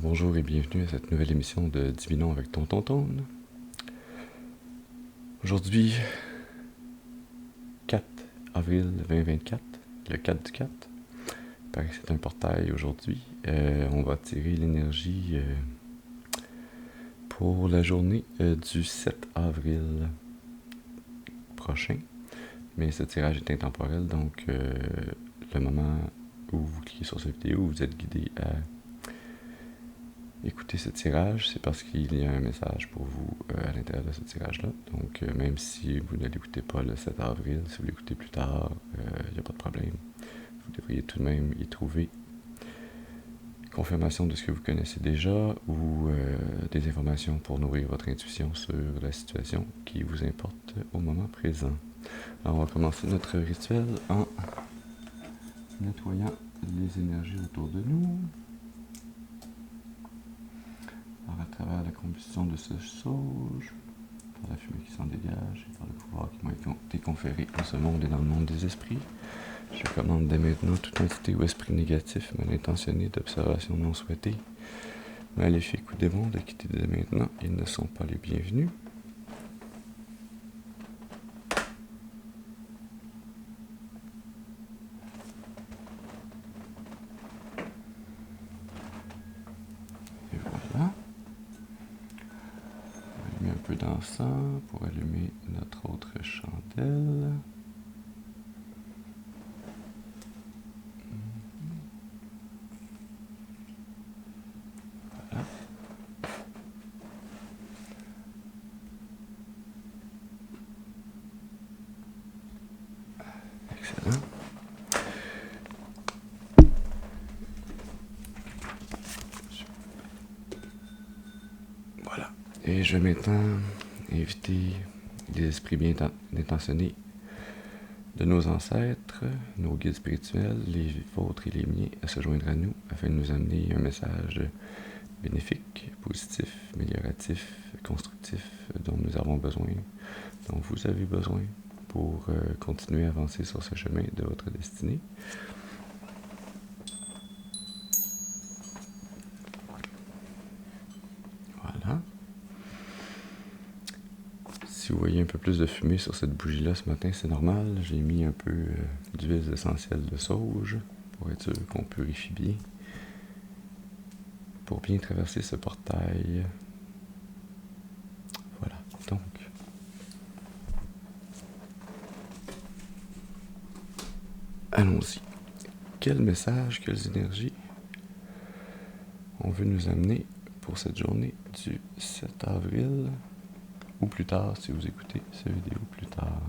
Bonjour et bienvenue à cette nouvelle émission de Divinons avec Tonton. Aujourd'hui, 4 avril 2024, le 4 du 4. Il paraît que c'est un portail aujourd'hui. On va tirer l'énergie pour la journée du 7 avril prochain. Mais ce tirage est intemporel, donc le moment où vous cliquez sur cette vidéo, vous êtes guidé à écouter ce tirage, c'est parce qu'il y a un message pour vous à l'intérieur de ce tirage-là. Donc, même si vous ne l'écoutez pas le 7 avril, si vous l'écoutez plus tard, il n'y a pas de problème. Vous devriez tout de même y trouver confirmation de ce que vous connaissez déjà ou des informations pour nourrir votre intuition sur la situation qui vous importe au moment présent. Alors, on va commencer notre rituel en nettoyant les énergies autour de nous. Alors, à travers la combustion de ce sauge, par la fumée qui s'en dégage et par le pouvoir qui m'a été conféré dans ce monde et dans le monde des esprits, je commande dès maintenant toute entité ou esprit négatif, mal intentionné, d'observation non souhaitée, maléfique ou démon de quitter dès maintenant. Ils ne sont pas les bienvenus. Et voilà. On va allumer un peu d'encens pour allumer notre autre chandelle. Voilà. Excellent. Voilà. Et je vais maintenant inviter les esprits bien intentionnés de nos ancêtres, nos guides spirituels, les vôtres et les miens, à se joindre à nous afin de nous amener un message bénéfique, positif, amélioratif, constructif dont nous avons besoin, dont vous avez besoin pour continuer à avancer sur ce chemin de votre destinée. Voilà. Si vous voyez un peu plus de fumée sur cette bougie-là ce matin, c'est normal. J'ai mis un peu d'huile essentielle de sauge pour être sûr qu'on purifie bien. Pour bien traverser ce portail. Voilà, donc. Allons-y. Quel message, quelles énergies on veut nous amener pour cette journée du 7 avril, ou plus tard si vous écoutez cette vidéo plus tard.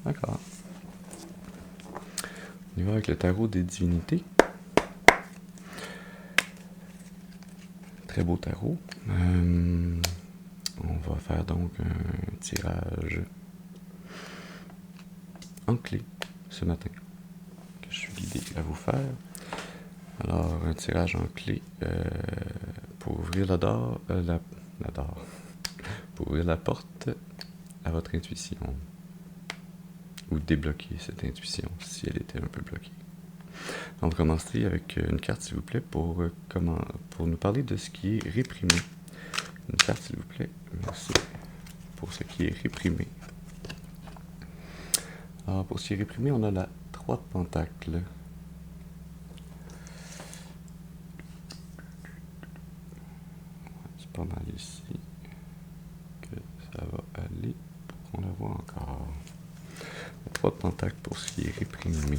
D'accord. On y va avec le tarot des divinités. Très beau tarot. On va faire donc un tirage en clé ce matin que je suis guidé à vous faire. Alors, un tirage en clé pour ouvrir pour ouvrir la porte à votre intuition ou débloquer cette intuition si elle était un peu bloquée. On va commencer avec une carte, s'il vous plaît, pour nous parler de ce qui est réprimé. Une carte, s'il vous plaît. Merci. Pour ce qui est réprimé. Alors, pour ce qui est réprimé, on a la 3 de pentacles. C'est pas mal ici que ça va aller pour qu'on la voit encore. La 3 de pentacles pour ce qui est réprimé.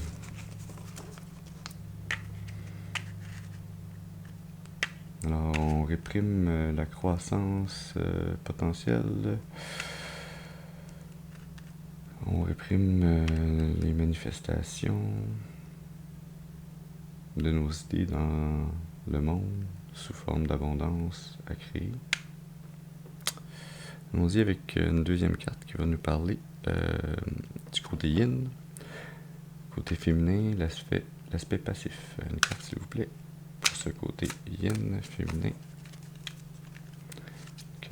Alors, on réprime la croissance potentielle. On réprime les manifestations de nos idées dans le monde sous forme d'abondance à créer. Allons-y avec une deuxième carte qui va nous parler du côté yin, côté féminin, l'aspect passif. Une carte, s'il vous plaît. Ce côté yin féminin.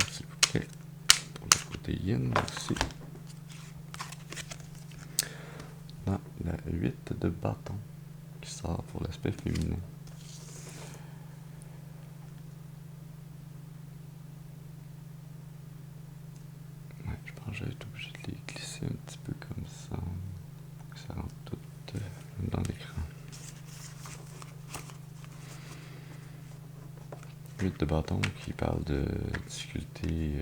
S'il vous plaît. côté yin aussi. Dans la 8 de bâton qui sort pour l'aspect féminin. Ouais, je pense que je vais être obligé de les glisser un petit peu comme ça, pour que ça rentre tout dans l'écran. 8 de bâton qui parle de difficulté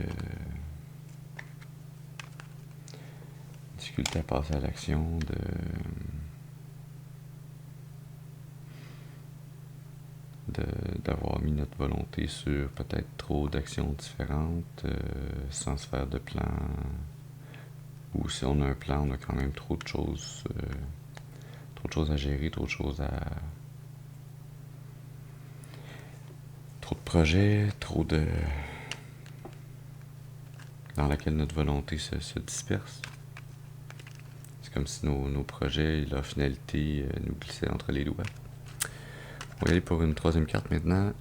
à passer à l'action, d'avoir mis notre volonté sur peut-être trop d'actions différentes sans se faire de plan, ou si on a un plan, on a quand même trop de choses à gérer, trop de projets, dans laquelle notre volonté se disperse. C'est comme si nos projets et leur finalité nous glissaient entre les doigts. On va y aller pour une troisième carte maintenant,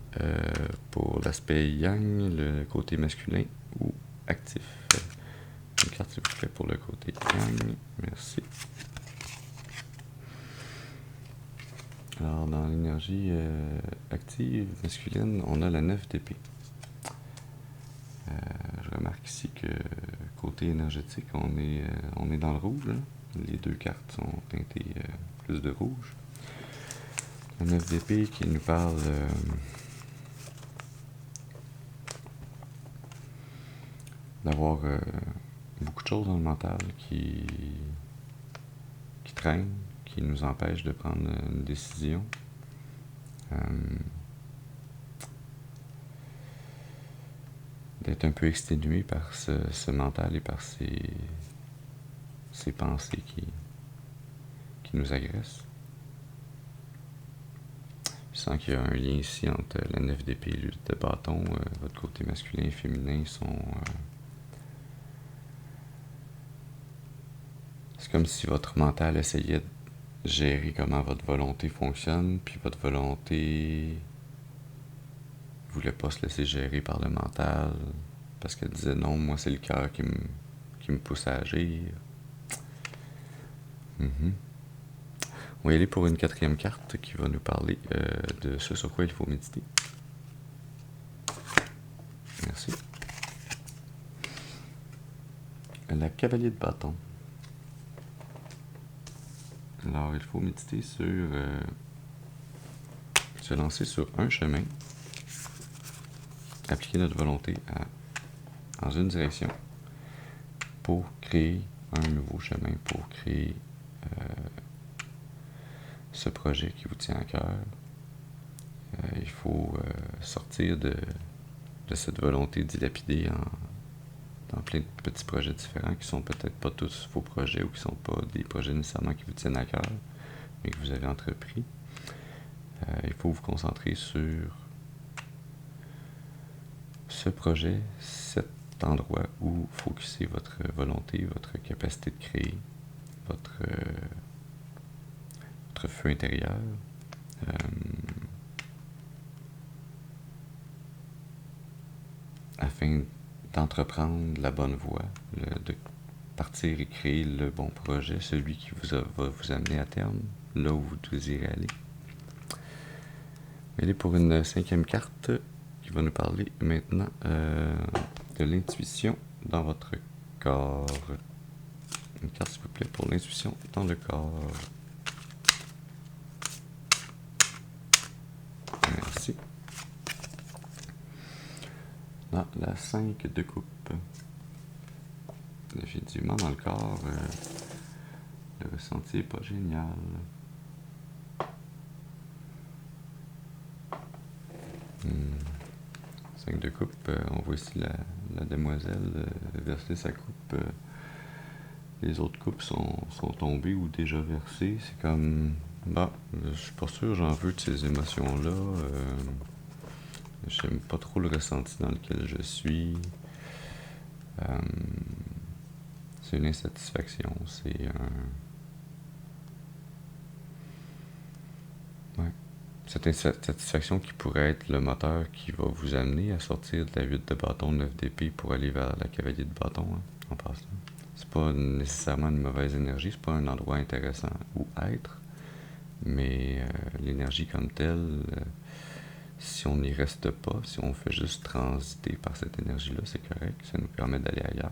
pour l'aspect yang, le côté masculin ou actif. Une carte s'il vous plaît pour le côté yang, merci. Alors dans l'énergie active masculine, on a la 9 d'épée. Je remarque ici que côté énergétique, on est dans le rouge. Hein? Les deux cartes sont teintées plus de rouge. La 9 d'épée qui nous parle d'avoir beaucoup de choses dans le mental qui traînent, qui nous empêchent de prendre une décision. D'être un peu exténué par ce mental et par ces pensées qui nous agressent. Je sens qu'il y a un lien ici entre la 9 d'épée et le 8 de bâton. Votre côté masculin et féminin sont... c'est comme si votre mental essayait de gérer comment votre volonté fonctionne, puis votre volonté voulait pas se laisser gérer par le mental, parce qu'elle disait non, moi c'est le cœur qui me pousse à agir. On va y aller pour une quatrième carte qui va nous parler de ce sur quoi il faut méditer. Merci. La cavalier de bâton. Alors, il faut méditer sur... se lancer sur un chemin, appliquer notre volonté dans une direction pour créer un nouveau chemin, pour créer ce projet qui vous tient à cœur. Il faut sortir de cette volonté dilapidée dans plein de petits projets différents qui sont peut-être pas tous vos projets ou qui sont pas des projets nécessairement qui vous tiennent à cœur, mais que vous avez entrepris. Il faut vous concentrer sur ce projet, cet endroit où focuser votre volonté, votre capacité de créer, votre feu intérieur. Afin d'entreprendre la bonne voie, de partir et créer le bon projet, celui qui va vous amener à terme, là où vous désirez aller. On va aller pour une cinquième carte qui va nous parler maintenant de l'intuition dans votre corps. Une carte s'il vous plaît pour l'intuition dans le corps. Merci. La 5 de coupe. Définitivement dans le corps, le ressenti n'est pas génial. 5 de coupe, on voit ici la demoiselle verser sa coupe. Les autres coupes sont tombées ou déjà versées. C'est comme, je suis pas sûr, j'en veux de ces émotions-là. J'aime pas trop le ressenti dans lequel je suis. C'est une insatisfaction, c'est un... Ouais. cette insatisfaction qui pourrait être le moteur qui va vous amener à sortir de la 8 de bâton 9 d'épée pour aller vers la cavalier de bâton, hein, en passant. C'est pas nécessairement une mauvaise énergie, c'est pas un endroit intéressant où être, mais l'énergie comme telle, si on n'y reste pas, si on fait juste transiter par cette énergie-là, c'est correct, ça nous permet d'aller ailleurs.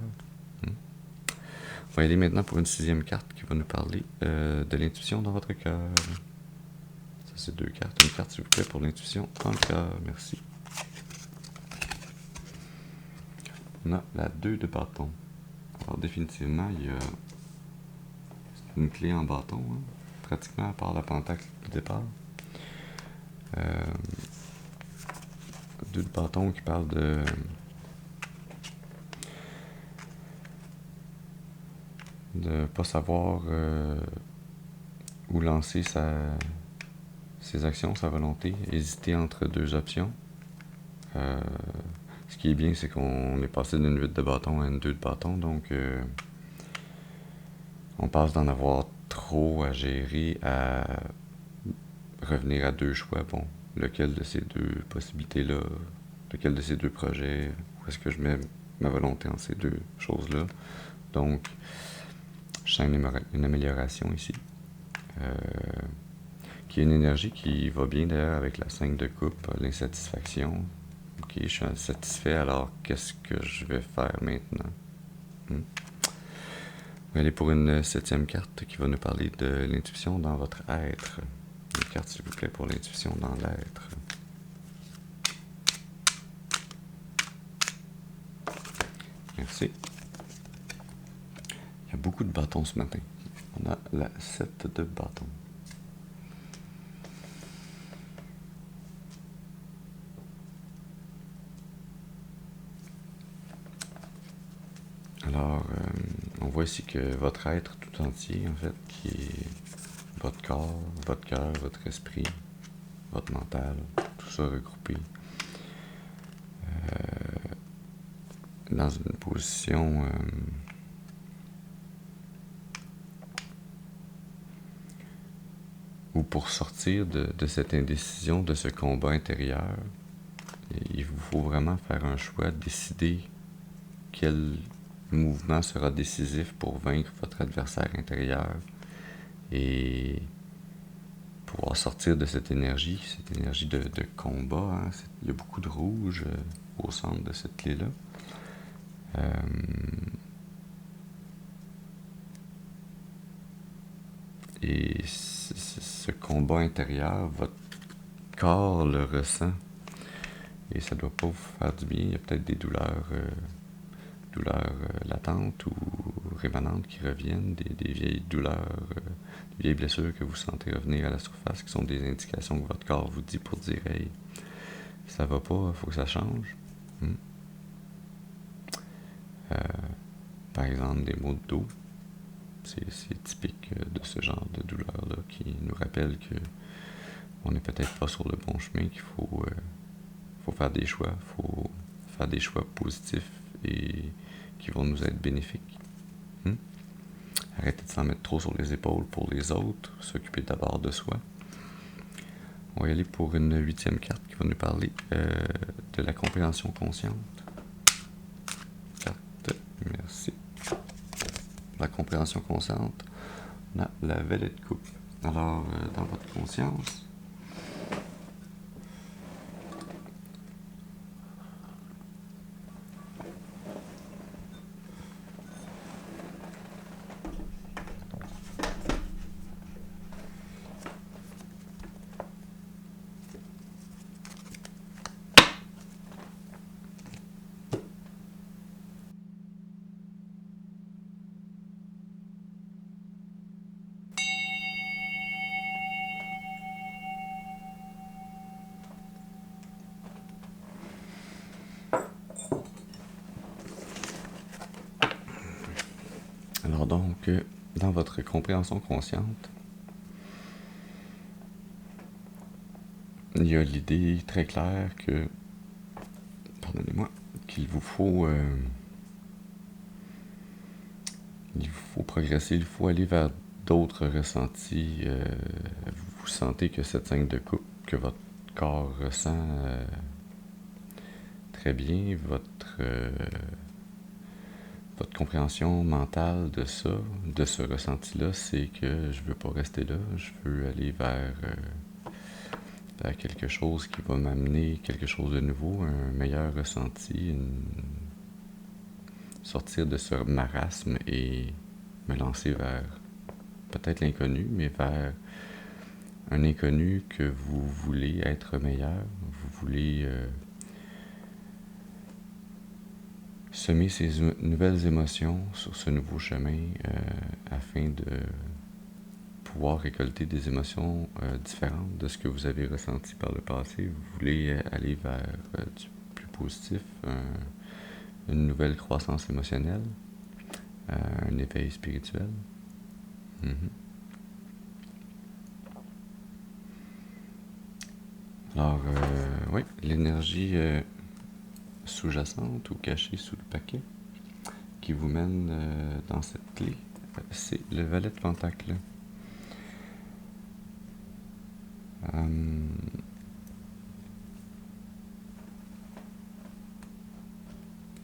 On va aller maintenant pour une 6e carte qui va nous parler de l'intuition dans votre cœur. Ça, c'est 2 cartes. Une carte, s'il vous plaît, pour l'intuition dans le cœur. Merci. On a la 2 de bâton. Alors, définitivement, il y a une clé en bâton, hein, pratiquement à part la pentacle du départ. 2 de bâton qui parle de pas savoir où lancer ses actions, sa volonté, hésiter entre 2 options. Ce qui est bien, c'est qu'on est passé d'une 8 de bâton à une 2 de bâton, donc on passe d'en avoir trop à gérer à revenir à 2 choix. Bon, lequel de ces 2 possibilités-là, lequel de ces 2 projets, où est-ce que je mets ma volonté en ces 2 choses-là. Donc, je sens une amélioration ici, qui est une énergie qui va bien d'ailleurs avec la 5 de coupe, l'insatisfaction. Ok, je suis insatisfait, alors qu'est-ce que je vais faire maintenant? On va aller pour une 7e carte qui va nous parler de l'intuition dans votre être. Une carte, s'il vous plaît, pour l'intuition dans l'être. Merci. Il y a beaucoup de bâtons ce matin. On a la 7 de bâton. Alors, on voit ici que votre être tout entier, en fait, qui est votre corps, votre cœur, votre esprit, votre mental, tout ça regroupé dans une position où pour sortir de cette indécision, de ce combat intérieur, il vous faut vraiment faire un choix, décider quel mouvement sera décisif pour vaincre votre adversaire intérieur et pouvoir sortir de cette énergie de combat. Hein. Il y a beaucoup de rouge au centre de cette clé-là. Et ce combat intérieur, votre corps le ressent et ça ne doit pas vous faire du bien. Il y a peut-être des douleurs latentes ou rémanentes qui reviennent, des vieilles douleurs, des vieilles blessures que vous sentez revenir à la surface, qui sont des indications que votre corps vous dit pour dire « Hey, ça va pas, il faut que ça change. » Par exemple, des maux de dos. C'est typique de ce genre de douleur-là qui nous rappelle que on n'est peut-être pas sur le bon chemin, qu'il faut faire des choix, faut faire des choix positifs et qui vont nous être bénéfiques. Arrêtez de s'en mettre trop sur les épaules pour les autres, s'occuper d'abord de soi. On va y aller pour une 8e carte qui va nous parler de la compréhension consciente. Carte, merci. La compréhension consciente, on a la valet de coupe. Alors, dans votre conscience, alors donc, dans votre compréhension consciente, il y a l'idée très claire que, pardonnez-moi, qu'il vous faut progresser, il faut aller vers d'autres ressentis. Vous sentez que cette 5 de coupe que votre corps ressent très bien, votre compréhension mentale de ça, de ce ressenti-là, c'est que je veux pas rester là, je veux aller vers quelque chose qui va m'amener quelque chose de nouveau, un meilleur ressenti, sortir de ce marasme et me lancer vers peut-être l'inconnu, mais vers un inconnu que vous voulez être meilleur, vous voulez semer ces nouvelles émotions sur ce nouveau chemin afin de pouvoir récolter des émotions différentes de ce que vous avez ressenti par le passé. Vous voulez aller vers du plus positif, une nouvelle croissance émotionnelle, un éveil spirituel. Alors, oui, l'énergie sous-jacente ou cachée sous le paquet qui vous mène dans cette clé, c'est le valet de pentacle. Le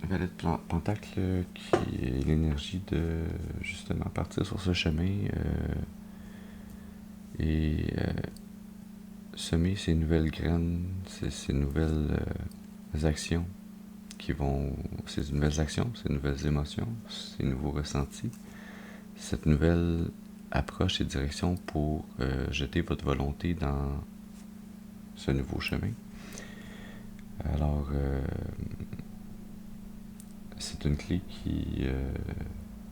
valet de pentacle qui est l'énergie de justement partir sur ce chemin et semer ces nouvelles graines, ces nouvelles actions ces nouvelles actions, ces nouvelles émotions, ces nouveaux ressentis, cette nouvelle approche et direction pour jeter votre volonté dans ce nouveau chemin. Alors, c'est une clé qui,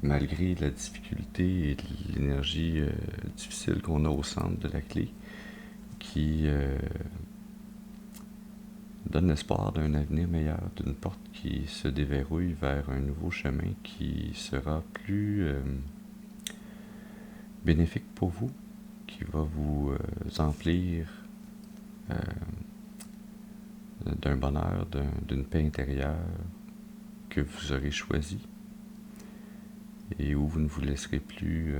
malgré la difficulté et l'énergie difficile qu'on a au centre de la clé, qui donne l'espoir d'un avenir meilleur, d'une porte qui se déverrouille vers un nouveau chemin qui sera plus bénéfique pour vous, qui va vous emplir d'un bonheur, d'une paix intérieure que vous aurez choisi et où vous ne vous laisserez plus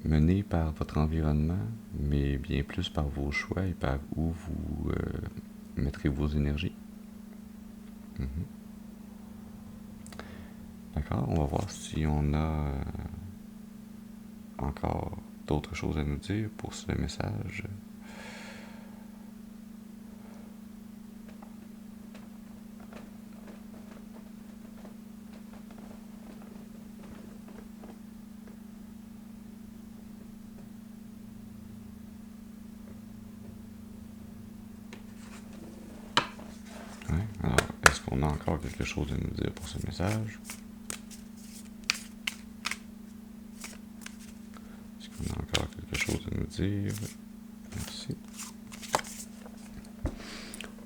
mené par votre environnement, mais bien plus par vos choix et par où vous mettrez vos énergies. D'accord, on va voir si on a encore d'autres choses à nous dire pour ce message. Ouais, alors, est-ce qu'on a encore quelque chose à nous dire pour ce message? Est-ce qu'on a encore quelque chose à nous dire? Merci.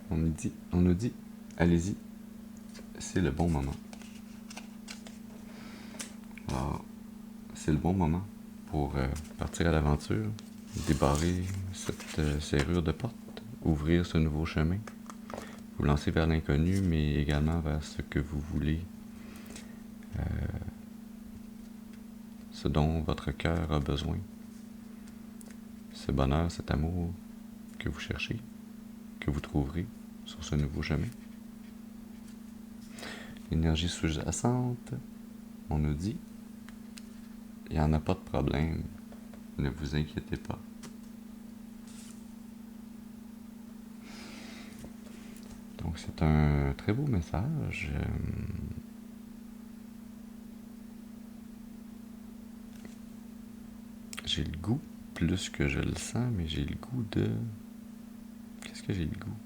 On nous dit, allez-y, c'est le bon moment. Alors, c'est le bon moment pour partir à l'aventure, débarrer cette serrure de porte, ouvrir ce nouveau chemin, vous lancer vers l'inconnu, mais également vers ce que vous voulez, ce dont votre cœur a besoin, ce bonheur, cet amour que vous cherchez, que vous trouverez sur ce nouveau chemin. L'énergie sous-jacente, on nous dit, il n'y en a pas de problème, ne vous inquiétez pas. Donc c'est un très beau message. J'ai le goût, plus que je le sens, mais j'ai le goût de... Qu'est-ce que j'ai le goût?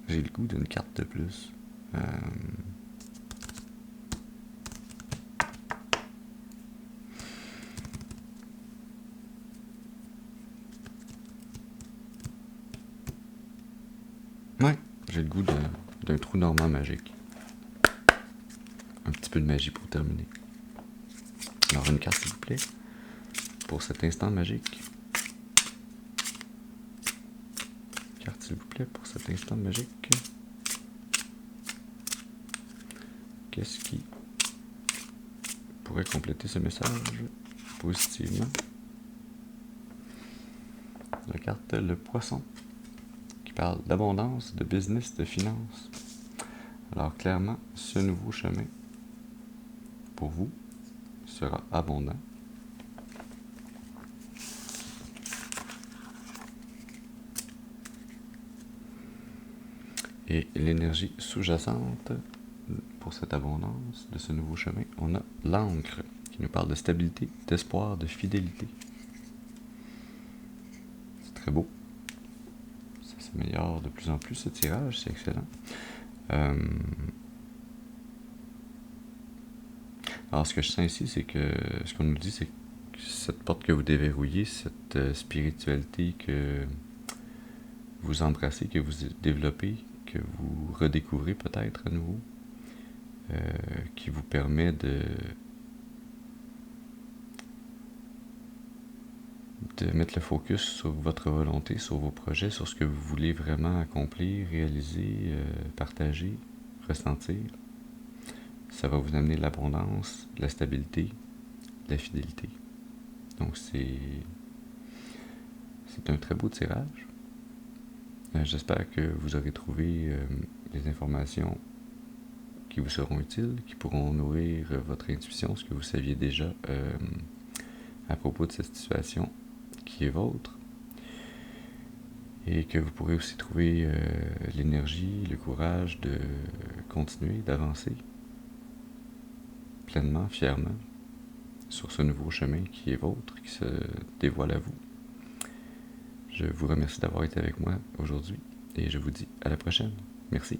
J'ai le goût d'une carte de plus. Ouais, j'ai le goût d'un trou normand magique. Un petit peu de magie pour terminer. Alors une carte s'il vous plaît, pour cet instant magique. Carte s'il vous plaît, pour cet instant magique. Qu'est-ce qui pourrait compléter ce message positivement. La carte le poisson, qui parle d'abondance, de business, de finances. Alors clairement, ce nouveau chemin, pour vous, sera abondant. Et l'énergie sous-jacente pour cette abondance de ce nouveau chemin, on a l'encre qui nous parle de stabilité, d'espoir, de fidélité. C'est très beau. Ça s'améliore de plus en plus ce tirage, c'est excellent. Alors ce que je sens ici, c'est que ce qu'on nous dit, c'est que cette porte que vous déverrouillez, cette spiritualité que vous embrassez, que vous développez, que vous redécouvrez peut-être à nouveau, qui vous permet de mettre le focus sur votre volonté, sur vos projets, sur ce que vous voulez vraiment accomplir, réaliser, partager, ressentir. Ça va vous amener de l'abondance, de la stabilité, de la fidélité. Donc c'est un très beau tirage. J'espère que vous aurez trouvé les informations qui vous seront utiles, qui pourront nourrir votre intuition, ce que vous saviez déjà à propos de cette situation qui est vôtre, et que vous pourrez aussi trouver l'énergie, le courage de continuer, d'avancer pleinement, fièrement sur ce nouveau chemin qui est vôtre, qui se dévoile à vous. Je vous remercie d'avoir été avec moi aujourd'hui et je vous dis à la prochaine. Merci.